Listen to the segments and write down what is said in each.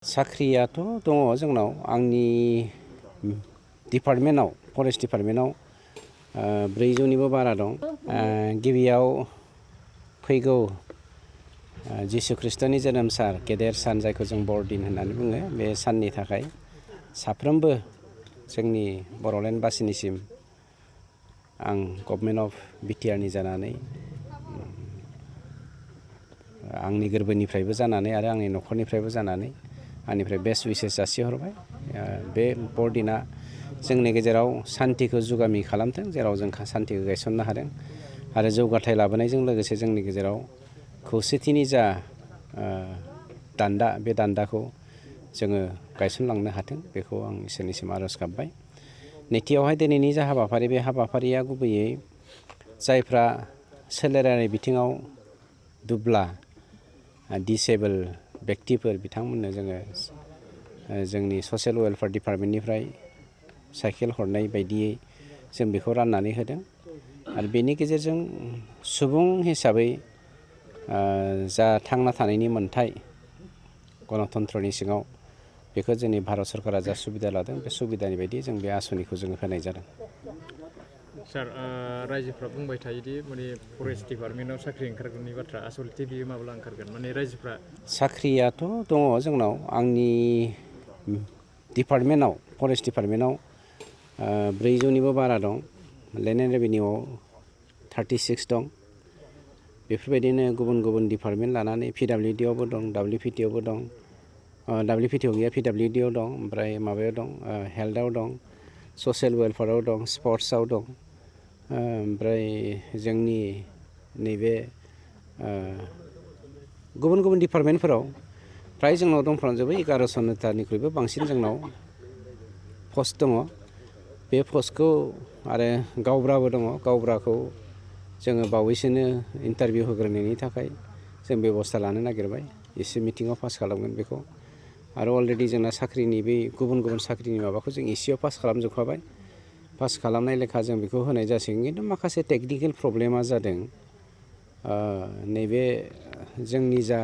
साख्रियाथ' दङ जोंनाव आंनि डिपार्टमेन्टआव फरेस्ट डिपार्टमेन्टआव 400निबो बारा दं। गिबियाव फैगौ जिसु ख्रिस्ट'नि जोनोम सान गेदेर सान जायखौ जों बरदिन होननानै बुङो बे साननि थाखाय साफ्रोमबो जोंनि बर'लेण्ड बासिनिसिम आं गभर्नमेन्ट अफ बिटिआरनि जानानै आंनि गोरबोनिफ्रायबो जानानै आरो आंनि न'खरनिफ्रायबो जानानै आंनिफ्राय बेस्ट उइसेस जासिहरबाय। बे बरदिना जोंनि गेजेराव सान्तिखौ जुगामि खालामथों, जेराव जों सान्तिखौ गायसननो हादों आरो जौगाथाय लाबोनायजों लोगोसे जोंनि गेजेराव खौसेथिनि जा दान्दा बे दान्दाखौ जोङो गायसनलांनो हाथों, बेखौ आं इसोरनिसिम आर'ज गाबबाय। नैथियावहाय दिनैनि जा हाबाफारि, बे हाबाफारिया गुबैयै जायफ्रा सोलेरारि बिथिङाव दुब्ला दिसेबोल बेक्तिफोर बिथांमोननो जोङो जोंनि ससियेल वेलफेयार डिपार्टमेन्टनिफ्राय साइकेल हरनाय बायदियै जों बेखौ राननानै होदों आरो बेनि गेजेरजों सुबुं हिसाबै जा थांना थानायनि मोन्थाय गणतन्त्रनि सिङाव बेखौ जोंनि भारत सरकारा जा सुबिदा लादों बे सुबिदानि बायदि जों बे आसनिखौ जोङो होनाय जादों। सार, रायजोफ्रा बुंबाय थायोदि माने फरेस्ट डिपार्टमेन्टआव साख्रि ओंखारगोननि बाथ्रा, आसलथे बियो माब्ला ओंखारगोन? माने रायजोफ्रा साख्रियाथ' दङ जोंनाव आंनि डिपार्टमेन्टआव फरेस्ट डिपार्टमेन्टआव 400निबो बारा दं। लेन्ड एन्ड रेभिनिउआव 36 दं। बेफोरबायदिनो गुबुन गुबुन डिपार्टमेन्ट लानानै पिडब्लिउडिआवबो दं, WPTआवबो दं, WPTआव गैया PWDआव दं, ओमफ्राय माबायाव दं हेल्थआव दं, ससियेल वेलफेयाराव दं, स्पर्ट्सआव दं, ओमफ्राय जोंनि नैबे गुबुन गुबुन डिपार्टमेन्टफोराव फ्राय जोंनाव दंफ्रामजोबो 1100तानिख्रुइबो बांसिन जोंनाव पस्ट दङ। बे पस्टखौ आरो गावब्राबो दङ। गावब्राखौ जोङो बावैसोनो इन्टारभिउ होग्रोनायनि थाखाय जों बेब'स्था लानो नागिरबाय। एसे मिटिङाव पास खालामगोन बेखौ। आरो अलरेडि जोंना साख्रिनि बै गुबुन गुबुन साख्रिनि माबाखौ जों एसेयाव पास खालामजोबखाबाय। पास खालामनाय लेखा जों बेखौ होनाय जासिगोन। खिन्थु माखासे टेकनिकेल प्रब्लेमा जादों। नैबे जोंनि जा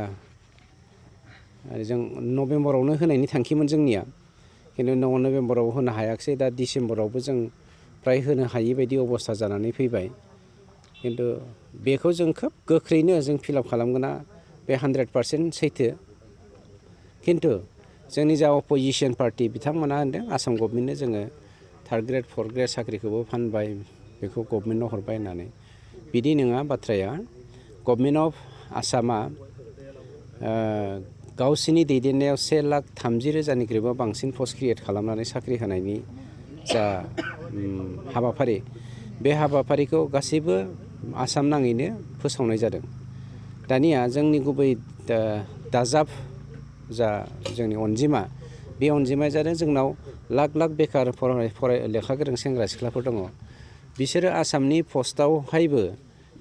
जों नभेम्बरावनो होनायनि थांखिमोन जोंनिया, खिन्थु नभेम्बराव होनो हायाखिसै। दा डिसेम्बरावबो जों फ्राय होनो हायि बायदि अबस्था जानानै फैबाय। खिन्थु बेखौ जों खोब गोख्रैनो जों फिलआप खालामगोना बे 100% सैथो। खिन्थु जोंनि जा अपोजिसन पार्टि बिथांमोना होनदों आसाम गभर्नमेन्टनो जोङो 3rd ग्रेड 4th ग्रेड साख्रिखौबो फानबाय, बेखौ गभर्नमेन्टनो हरबाय होननानै। बिदि नङा बाथ्राया। गभर्नमेन्ट अफ आसामा गावसिनि दैदेननायाव 1,30,000निख्रुइबो बांसिन पस्ट क्रिएट खालामनानै साख्रि होनायनि जा हाबाफारि, बे हाबाफारिखौ गासैबो आसाम नाङैनो फोसावनाय जादों। दानिया जोंनि गुबै दाजाब जा जोंनि अनजिमा, बे अनजिमाया जादों जोंनाव लाख लाख बेखार लेखा गोरों सेंग्रा सिख्लाफोर दङ। बिसोरो आसामनि पस्टआवहायबो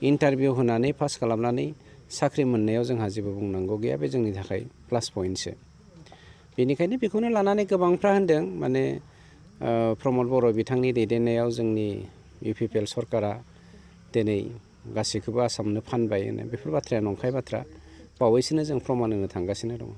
इन्टारभिउ होनानै पास खालामनानै साख्रि मोननायाव जोंहा जेबो बुंनांगौ गैया। बे जोंनि थाखाय प्लास पइन्टसो। बेनिखायनो बेखौनो लानानै गोबांफ्रा होनदों माने प्रमद बर' बिथांनि दैदेननायाव जोंनि UPPL सरकारा दिनै गासैखौबो आसामनो फानबाय होनो। बेफोर बाथ्राया नंखाय बाथ्रा। बावैसोनो जों प्रमान होनो थांगासिनो दङ।